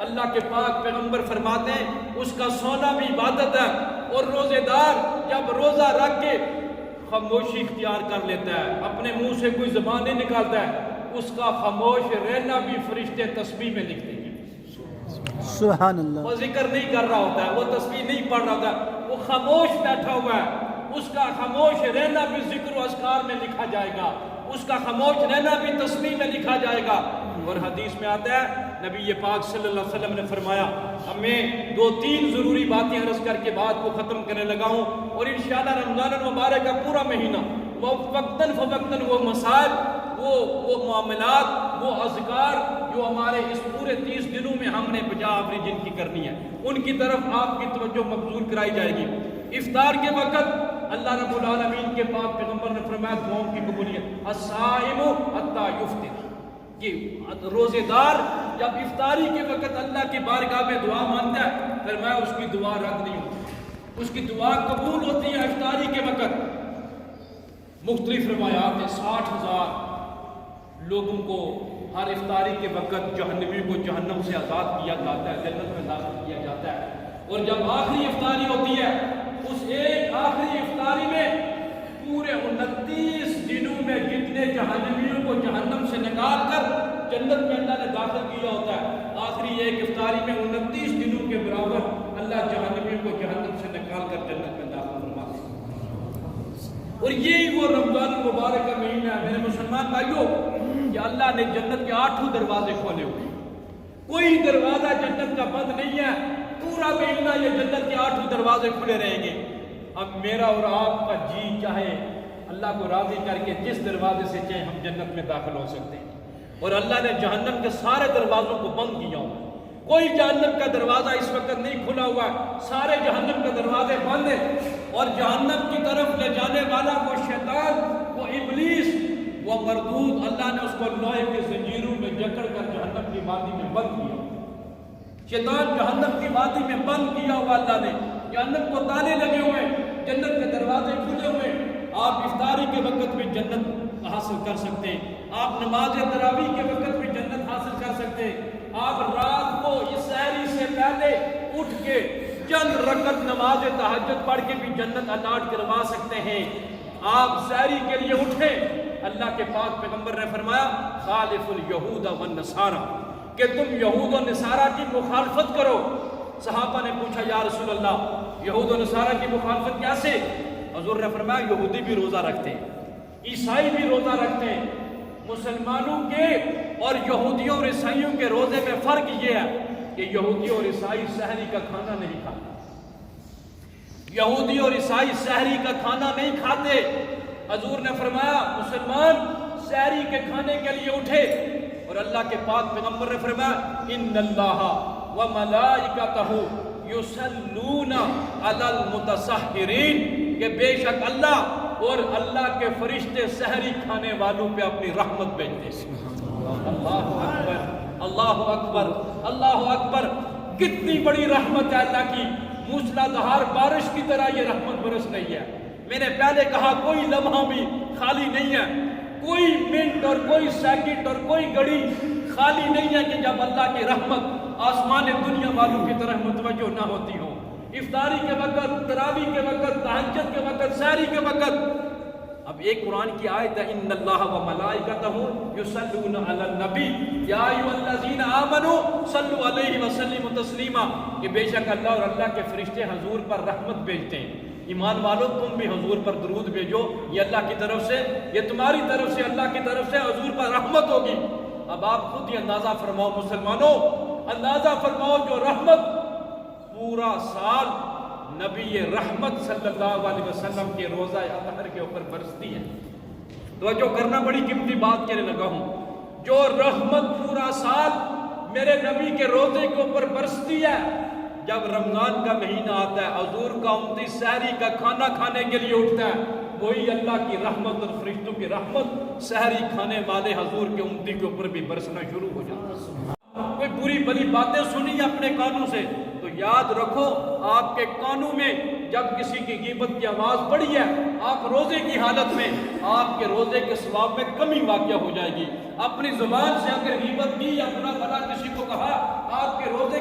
اللہ کے پاک پیغمبر فرماتے ہیں اس کا سونا بھی عبادت ہے، اور روزے دار جب روزہ رکھ کے خاموشی اختیار کر لیتا ہے، اپنے منہ سے کوئی زبان نہیں نکالتا ہے، اس کا خاموش رہنا بھی فرشتے تسبیح میں لکھتے ہیں۔ سبحان اللہ۔ وہ ذکر نہیں کر رہا ہوتا ہے، وہ تسبیح نہیں پڑھ رہا ہوتا ہے، وہ خاموش بیٹھا ہوا ہے، اس کا خاموش رہنا بھی ذکر و اذکار میں لکھا جائے گا، اس کا خاموش رہنا بھی تسبیح میں لکھا جائے گا۔ اور حدیث میں آتا ہے نبی پاک صلی اللہ علیہ وسلم نے فرمایا، اب میں 2-3 ضروری باتیں عرض کر کے بات کو ختم کرنے لگا ہوں، اور انشاءاللہ رمضان المبارک کا پورا مہینہ وقتاً فوقتاً وہ مسائل، وہ معاملات، وہ اذکار جو ہمارے اس پورے 30 دنوں میں ہم نے بجا آوری جن کی کرنی ہے، ان کی طرف آپ کی توجہ مبذول کرائی جائے گی۔ افطار کے وقت اللہ رب العالمین کے پاک پیغمبر نے فرمایا دعاؤں کی قبولیت، الصائم حتی یفطر، کہ روزے دار جب افطاری کے وقت اللہ کی بارگاہ میں دعا مانگتا ہے، فرمایا اس کی دعا رد نہیں ہوتی، اس کی دعا قبول ہوتی ہے افطاری کے وقت۔ مختلف روایات ہیں، 60,000 لوگوں کو ہر افطاری کے وقت جہنمیوں کو جہنم سے آزاد کیا جاتا ہے، جنت میں داخل کیا جاتا ہے۔ اور جب آخری افطاری ہوتی ہے، اس ایک آخری افطاری میں پورے 29 دنوں میں جتنے جہنمیوں کو جہنم سے نکال کر جنت میں اللہ نے داخل کیا ہوتا ہے، آخری ایک افطاری میں 29 دنوں کے برابر اللہ جہنمیوں کو جہنم سے نکال کر جنت میں داخل فرماتے ہیں۔ اور یہی وہ رمضان المبارک کا مہینہ ہے میرے مسلمان بھائیوں، کہ اللہ نے جنت کے 8 دروازے کھولے ہوئے، کوئی دروازہ جنت کا بند نہیں ہے، پورا مہینہ یہ جنت کے 8 دروازے کھلے رہیں گے۔ اب میرا اور آپ کا جی چاہے اللہ کو راضی کر کے جس دروازے سے چاہے ہم جنت میں داخل ہو سکتے ہیں، اور اللہ نے جہنم کے سارے دروازوں کو بند کیا ہوا، کوئی جہنم کا دروازہ اس وقت نہیں کھلا ہوا ہے، سارے جہنم کے دروازے بند ہیں، اور جہنم کی طرف لے جانے والا وہ شیطان، وہ ابلیس، وہ مردود، اللہ نے اس کو لوہے کے زنجیروں میں جکڑ کر جہنم کی وادی میں بند کیا۔ شیطان جہنم کی وادی میں بند کیا ہوا، اللہ نے جہنم کو تالے لگے ہوئے، جنت کے دروازے کھلے ہوئے۔ آپ افطاری کے وقت بھی جنت حاصل کر سکتے ہیں، آپ نماز تراویح کے وقت بھی جنت حاصل کر سکتے ہیں، آپ رات کو اس سحری سے پہلے اٹھ کے چند رکعت نماز تہجد پڑھ کے بھی جنت الاٹ کروا سکتے ہیں۔ آپ سحری کے لیے اٹھیں، اللہ کے پاک پیغمبر نے فرمایا خالف الیہود والنصارى، کہ تم یہود و نصارہ کی مخالفت کرو۔ صحابہ نے پوچھا یا رسول اللہ یہود و نصارہ کی مخالفت کیسے؟ حضور نے فرمایا یہودی بھی روزہ رکھتے ہیں، عیسائی بھی روزہ رکھتے ہیں، مسلمانوں کے اور یہودیوں اور عیسائیوں کے روزے میں فرق یہ ہے کہ یہودی اور عیسائی سحری کا کھانا نہیں کھاتے، یہودی اور عیسائی سحری کا کھانا نہیں کھاتے۔ حضور نے فرمایا مسلمان سحری کے کھانے کے لیے اٹھے، اور اللہ کے پاک پیغمبر نے فرمایا ان اللہ وملائکتہ یصلون علی المتسحرین، کہ بے شک اللہ اور اللہ کے فرشتے سحری کھانے والوں پہ اپنی رحمت بھیجتے ہیں۔ اللہ اکبر، اللہ اکبر، اللہ اکبر، کتنی بڑی رحمت ہے اللہ کی، موسلا دھار بارش کی طرح یہ رحمت برس رہی ہے۔ میں نے پہلے کہا کوئی لمحہ بھی خالی نہیں ہے، کوئی منٹ اور کوئی سیکنڈ اور کوئی گھڑی خالی نہیں ہے کہ جب اللہ کی رحمت آسمان دنیا والوں کی طرح متوجہ نہ ہوتی ہو۔ افطاری کے وقت، تراویح کے وقت، تہجد کے وقت، سحری کے وقت۔ اب ایک قرآن کی آیت ہے ان اللہ وملائکتہ یصلون علی النبی یا ایھا الذین آمنوا صلوا علیہ وسلموا تسلیما، کہ بے شک اللہ اور اللہ کے فرشتے حضور پر رحمت بھیجتے ہیں۔ ایمان والو تم بھی حضور پر درود بھیجو، یہ اللہ کی طرف سے، یہ تمہاری طرف سے، اللہ کی طرف سے حضور پر رحمت ہوگی۔ اب آپ خود ہی اندازہ فرماؤ مسلمانوں، اندازہ فرماؤ جو رحمت پورا سال نبی رحمت صلی اللہ علیہ وسلم کے روزہ اطہر کے اوپر برستی ہے۔ توجہ کرنا، بڑی قیمتی بات کہنے لگا ہوں، جو رحمت پورا سال میرے نبی کے روزے کے اوپر برستی ہے، جب رمضان کا مہینہ آتا ہے حضور کا امتی سحری کا کھانا کھانے کے لیے اٹھتا ہے، وہی اللہ کی رحمت اور فرشتوں کی رحمت سحری کھانے والے حضور کے امتی کے اوپر بھی برسنا شروع ہو جاتا ہے۔ کوئی بری بری باتیں سنی اپنے کانوں سے تو یاد رکھو آپ کے کانوں میں جب کسی کی غیبت کی آواز پڑی ہے، آپ روزے کی حالت میں، آپ کے روزے کے ثواب میں کمی واقع ہو جائے گی۔ اپنی زبان سے اگر غیبت کی یا برا بھلا کسی کو کہا، آپ کے روزے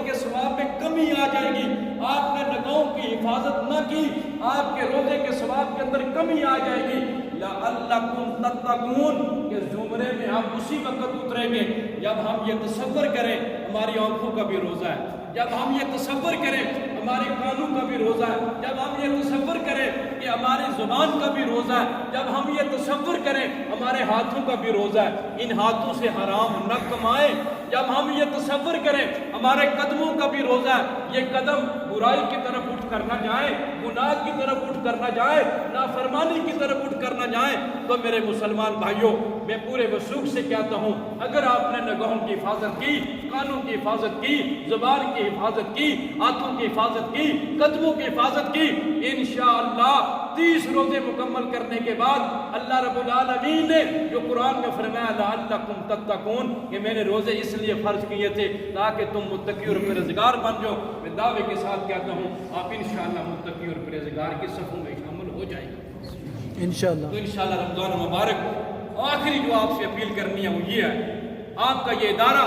کمی آ جائے گی، آپ نے نگاہوں کی حفاظت نہ کی، آپ کے روزے کے ثواب کے اندر کمی آ جائے گی۔ لعلکم تتقون کہ زمرے میں ہم اسی وقت اتریں گے جب ہم یہ تصور کریں ہماری آنکھوں کا بھی روزہ ہے، جب ہم یہ تصور کریں ہمارے کانوں کا بھی روزہ ہے، جب ہم یہ تصور کریں کہ ہماری زبان کا بھی روزہ ہے، جب ہم یہ تصور کریں ہمارے ہاتھوں کا بھی روزہ ہے، ان ہاتھوں سے حرام نہ کمائیں، جب ہم یہ تصور کریں ہمارے قدموں کا بھی روزہ ہے، یہ قدم برائی کی طرف اٹھ کر نہ جائیں، گناہ کی طرف اٹھ کر نہ جائیں، نافرمانی کی طرف اٹھ کر نہ جائیں، تو میرے مسلمان بھائیوں میں پورے وثوق سے کہتا ہوں اگر آپ نے نگاہوں کی حفاظت کی، کانوں کی حفاظت کی، زبان کی حفاظت کی، ہاتھوں کی حفاظت کی، قدموں کی حفاظت کی، انشاءاللہ 30 روزے مکمل کرنے کے بعد اللہ رب العالمین نے جو قرآن میں فرمایا لعلکم تتقون کہ میں نے روزے اس لیے فرض کیے تھے تاکہ تم متقی اور پرہیزگار بن جاؤ، میں دعوے کے ساتھ کہتا ہوں آپ انشاءاللہ متقی اور پرہیزگار کی صفوں میں شامل ہو جائیں گے انشاءاللہ۔ تو انشاءاللہ رمضان مبارک آخری جو آپ سے اپیل کرنی ہے وہ یہ ہے، آپ کا یہ ادارہ،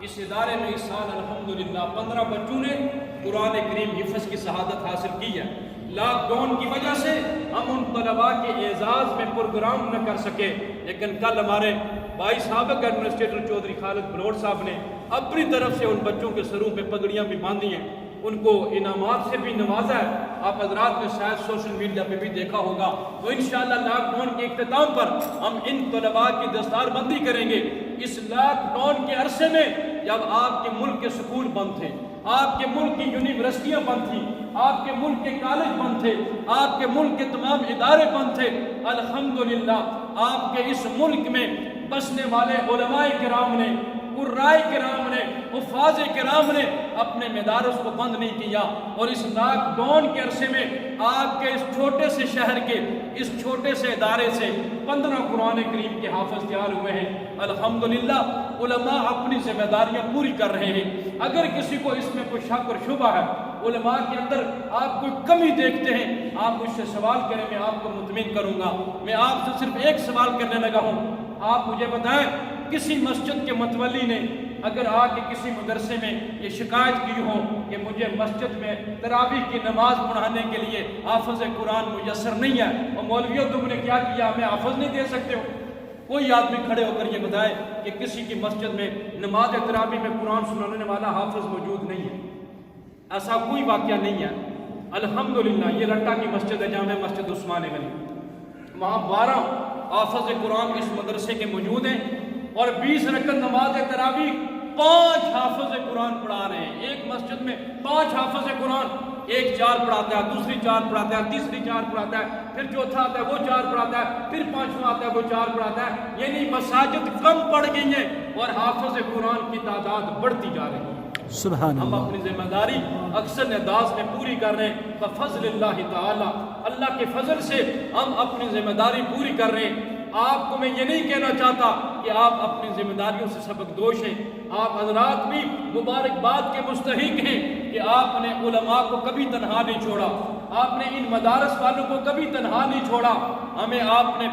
اس ادارے میں اس سال الحمدللہ 15 بچوں نے قرآن کریم حفظ کی شہادت حاصل کی ہے۔ لاک ڈاؤن کی وجہ سے ہم ان طلباء کے اعزاز میں پروگرام نہ کر سکے، لیکن کل ہمارے بھائی سابق ایڈمنسٹریٹر چودھری خالد بلوچ صاحب نے اپنی طرف سے ان بچوں کے سروں پہ پگڑیاں بھی باندھی ہیں، ان کو انعامات سے بھی نوازا ہے۔ آپ حضرات نے شاید سوشل میڈیا پہ بھی دیکھا ہوگا۔ تو انشاءاللہ لاک ڈاؤن کے اختتام پر ہم ان طلباء کی دستار بندی کریں گے۔ اس لاک ڈاؤن کے عرصے میں جب آپ کے ملک کے سکول بند تھے، آپ کے ملک کی یونیورسٹیاں بند تھیں، آپ کے ملک کے کالج بند تھے، آپ کے ملک کے تمام ادارے بند تھے، الحمدللہ آپ کے اس ملک میں بسنے والے علماء کرام نے، قرائے کرام نے، حفاظ کرام نے اپنے مدارس کو بند نہیں کیا، اور اس لاک ڈاؤن کے عرصے میں آپ کے اس چھوٹے سے شہر کے اس چھوٹے سے ادارے سے 15 قرآن کریم کے حافظ تیار ہوئے ہیں۔ الحمدللہ علماء اپنی ذمہ داریاں پوری کر رہے ہیں۔ اگر کسی کو اس میں کوئی شک اور شبہ ہے، علماء کے اندر آپ کوئی کمی دیکھتے ہیں، آپ مجھ سے سوال کریں، میں آپ کو مطمئن کروں گا۔ میں آپ سے صرف ایک سوال کرنے لگا ہوں، آپ مجھے بتائیں کسی مسجد کے متولی نے اگر آ کے کسی مدرسے میں یہ شکایت کی ہو کہ مجھے مسجد میں تراویح کی نماز پڑھانے کے لیے حافظ قرآن میسر نہیں ہے، اور مولویوں تم نے کیا کیا، ہمیں حافظ نہیں دے سکتے ہو؟ کوئی آدمی کھڑے ہو کر یہ بتائے کہ کسی کی مسجد میں نماز تراویح میں قرآن سنانے والا حافظ موجود نہیں ہے؟ ایسا کوئی واقعہ نہیں ہے۔ الحمدللہ یہ رٹا کی مسجد ہے، جامع مسجد عثمان غنی، وہاں 12 حافظ قرآن اس مدرسے کے موجود ہیں، اور 20 رکعت نماز تراویح 5 حافظ قرآن پڑھا رہے ہیں۔ ایک مسجد میں 5 حافظ قرآن، ایک 4 پڑھاتا ہے، دوسری 4 پڑھاتا ہے، تیسری 4 پڑھاتا ہے، پھر چوتھا آتا ہے وہ 4 پڑھاتا ہے، پھر 5واں آتا ہے وہ 4 پڑھاتا ہے۔ یعنی مساجد کم پڑ گئی ہیں اور حافظ قرآن کی تعداد بڑھتی جا رہی ہے۔ سبحان ہم اللہ۔ اپنی ذمہ داری اکثر انداز میں پوری کر رہے ہیں، بفضل اللہ تعالی، اللہ کے فضل سے ہم اپنی ذمہ داری پوری کر رہے ہیں۔ آپ کو میں یہ نہیں کہنا چاہتا کہ آپ اپنی ذمہ داریوں سے سبق دوش ہیں، آپ حضرات بھی مبارکباد کے مستحق ہیں کہ آپ نے علماء کو کبھی تنہا نہیں چھوڑا، آپ نے ان مدارس والوں کو کبھی تنہا نہیں چھوڑا، ہمیں آپ نے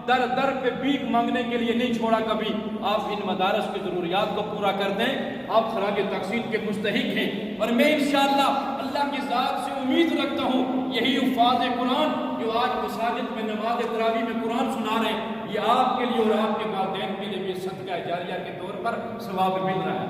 در در پہ بھیک مانگنے کے لیے نہیں چھوڑا کبھی۔ آپ ان مدارس کی ضروریات کو پورا کر دیں، آپ خراج تحسین کے مستحق ہیں، اور میں انشاءاللہ اللہ کی ذات سے امید رکھتا ہوں یہی حفاظ قرآن جو آج مساجد میں نماز تراویح میں قرآن سنا رہے ہیں، یہ آپ کے لیے اور آپ کے والدین کے لیے بھی صدقہ جاریہ کے طور پر ثواب مل رہا ہے۔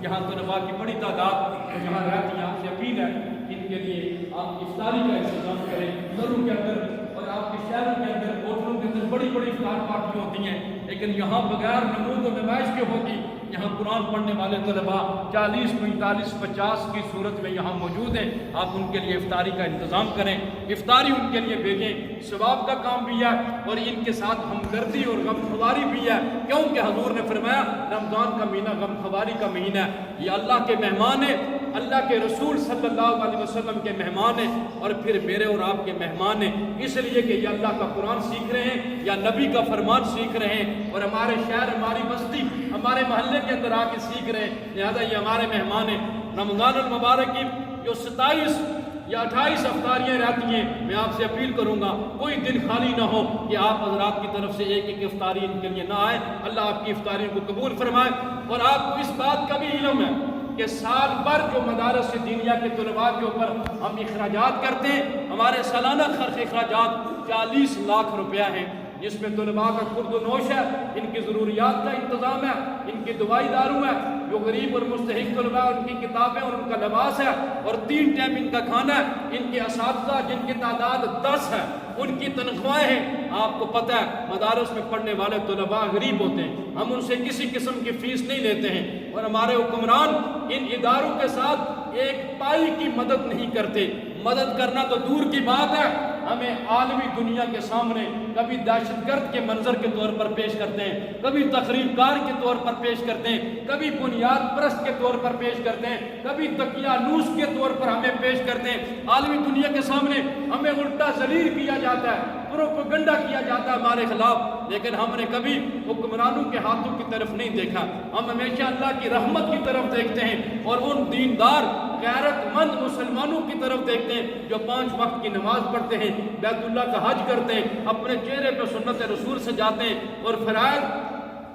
یہاں طلباء کی بڑی تعداد جہاں رہتی ہے، آپ سے اپیل ہے ان کے لیے آپ افطاری کا انتظام کریں، گھروں کے اندر اور آپ کے شہروں کے اندر، ہوٹلوں کے اندر بڑی بڑی افطار پارٹیاں ہوتی ہیں، لیکن یہاں بغیر نمود و نمائش کے ہوگی۔ یہاں قرآن پڑھنے والے طلباء 40 45 50 کی صورت میں یہاں موجود ہیں، آپ ان کے لیے افطاری کا انتظام کریں، افطاری ان کے لیے بھیجیں، ثواب کا کام بھی ہے اور ان کے ساتھ ہمدردی اور غمخواری بھی ہے، کیونکہ حضور نے فرمایا رمضان کا مہینہ غمخواری کا مہینہ ہے۔ یہ اللہ کے مہمان ہیں، اللہ کے رسول صلی اللہ علیہ وسلم کے مہمان ہیں، اور پھر میرے اور آپ کے مہمان ہیں، اس لیے کہ یہ اللہ کا قرآن سیکھ رہے ہیں یا نبی کا فرمان سیکھ رہے ہیں، اور ہمارے شہر، ہماری بستی، ہمارے محلے کے اندر آ کے سیکھ رہے ہیں، لہذا یہ ہمارے مہمان ہیں۔ رمضان المبارک کی جو 27 یا 28 افطاریاں رہتی ہیں، میں آپ سے اپیل کروں گا کوئی دن خالی نہ ہو کہ آپ حضرات کی طرف سے ایک ایک افطاری ان کے لیے نہ آئے۔ اللہ آپ کی افطاریوں کو قبول فرمائے، اور آپ کو اس بات کا بھی علم ہے کہ سال بھر جو مدارس دینیہ کے طلباء کے اوپر ہم اخراجات کرتے ہیں، ہمارے سالانہ خرچ اخراجات 40 لاکھ روپیہ ہیں، جس میں طلباء کا خورد و نوش ہے، ان کی ضروریات کا انتظام ہے، ان کی دوائی دارو ہے، جو غریب اور مستحق طلباء ان کی کتابیں اور ان کا لباس ہے، اور 3 ٹائم ان کا کھانا ہے، ان کے اساتذہ جن کی تعداد 10 ہے، ان کی تنخواہیں ہیں۔ آپ کو پتہ ہے مدارس میں پڑھنے والے طلباء غریب ہوتے ہیں، ہم ان سے کسی قسم کی فیس نہیں لیتے ہیں، اور ہمارے حکمران ان اداروں کے ساتھ ایک پائی کی مدد نہیں کرتے۔ مدد کرنا تو دور کی بات ہے، ہمیں عالمی دنیا کے سامنے کبھی دہشت گرد کے منظر کے طور پر پیش کرتے ہیں، کبھی تخریب کار کے طور پر پیش کرتے ہیں، کبھی بنیاد پرست کے طور پر پیش کرتے ہیں، کبھی دقیانوس کے طور پر ہمیں پیش کرتے ہیں۔ عالمی دنیا کے سامنے ہمیں الٹا ذلیل کیا جاتا ہے، پروپیگنڈا کیا جاتا ہے ہمارے خلاف، لیکن ہم نے کبھی حکمرانوں کے ہاتھوں کی طرف نہیں دیکھا، ہم ہمیشہ اللہ کی رحمت کی طرف دیکھتے ہیں، اور ان دیندار غیرت مند مسلمانوں کی طرف دیکھتے ہیں جو 5 وقت کی نماز پڑھتے ہیں، بیت اللہ کا حج کرتے ہیں، اپنے چہرے پہ سنت رسول سے جاتے ہیں، اور فرائض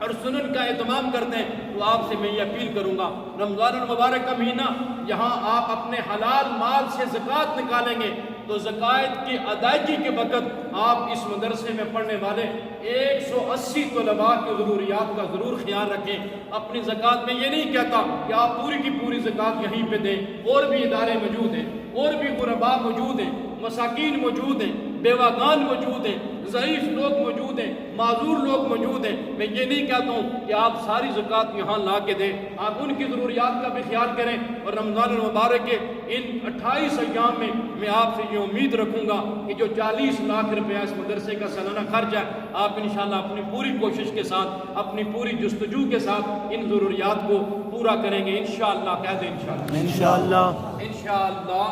اور سنن کا اہتمام کرتے ہیں۔ تو آپ سے میں یہ اپیل کروں گا، رمضان المبارک کا مہینہ، یہاں آپ اپنے حلال مال سے زکوٰۃ نکالیں گے تو زکوٰۃ کی ادائیگی کے وقت آپ اس مدرسے میں پڑھنے والے 180 طلباء کی ضروریات کا ضرور خیال رکھیں۔ اپنی زکوٰۃ میں یہ نہیں کہتا کہ آپ پوری کی پوری زکوٰۃ یہیں پہ دیں، اور بھی ادارے موجود ہیں، اور بھی غرباء موجود ہیں، مساکین موجود ہیں، بیواگان موجود ہیں، ضعیف لوگ موجود ہیں، معذور لوگ موجود ہیں۔ میں یہ نہیں کہتا ہوں کہ آپ ساری زکوٰۃ یہاں لا کے دیں، آپ ان کی ضروریات کا بھی خیال کریں، اور رمضان المبارک کے ان 28 ایام میں آپ سے یہ امید رکھوں گا کہ جو 40 لاکھ روپیہ اس مدرسے کا سالانہ خرچ ہے، آپ انشاءاللہ اپنی پوری کوشش کے ساتھ، اپنی پوری جستجو کے ساتھ ان ضروریات کو پورا کریں گے انشاءاللہ۔ کہہ دیں انشاءاللہ، انشاءاللہ، انشاءاللہ۔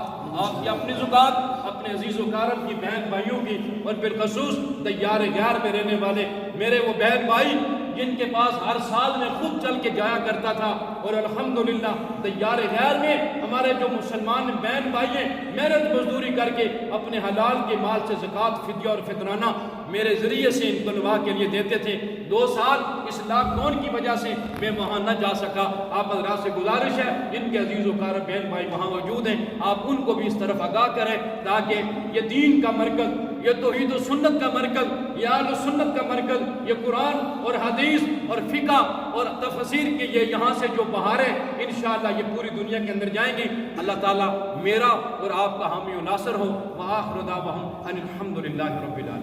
آپ کی اپنی زکوٰۃ، اپنے عزیز و کارم کی بہن بھائیوں کی، اور بالخصوص دیار غیر میں رہنے والے میرے وہ بہن بھائی جن کے پاس ہر سال میں خود چل کے جایا کرتا تھا، اور الحمدللہ دیار غیر میں ہمارے جو مسلمان بہن بھائی ہیں محنت مزدوری کر کے اپنے حلال کے مال سے زکوٰۃ، فدیہ اور فطرانہ میرے ذریعے سے ان طلباء کے لیے دیتے تھے۔ 2 سال اس لاک ڈاؤن کی وجہ سے میں وہاں نہ جا سکا، آپ حضرات سے گزارش ہے جن کے عزیز و کارم بہن بھائی وہاں موجود ہیں، آپ ان کو بھی اس طرف آگاہ کریں تاکہ یہ دین کا مرکز، یہ توحید و سنت کا مرکز، یہ اہل سنت کا مرکز، یہ قرآن اور حدیث اور فقہ اور تفسیر کے یہ یہاں سے جو بہاریں انشاءاللہ یہ پوری دنیا کے اندر جائیں گی۔ اللہ تعالیٰ میرا اور آپ کا حامی و ناصر ہو۔ وآخر دعواہم ان الحمدللہ رب العالمین۔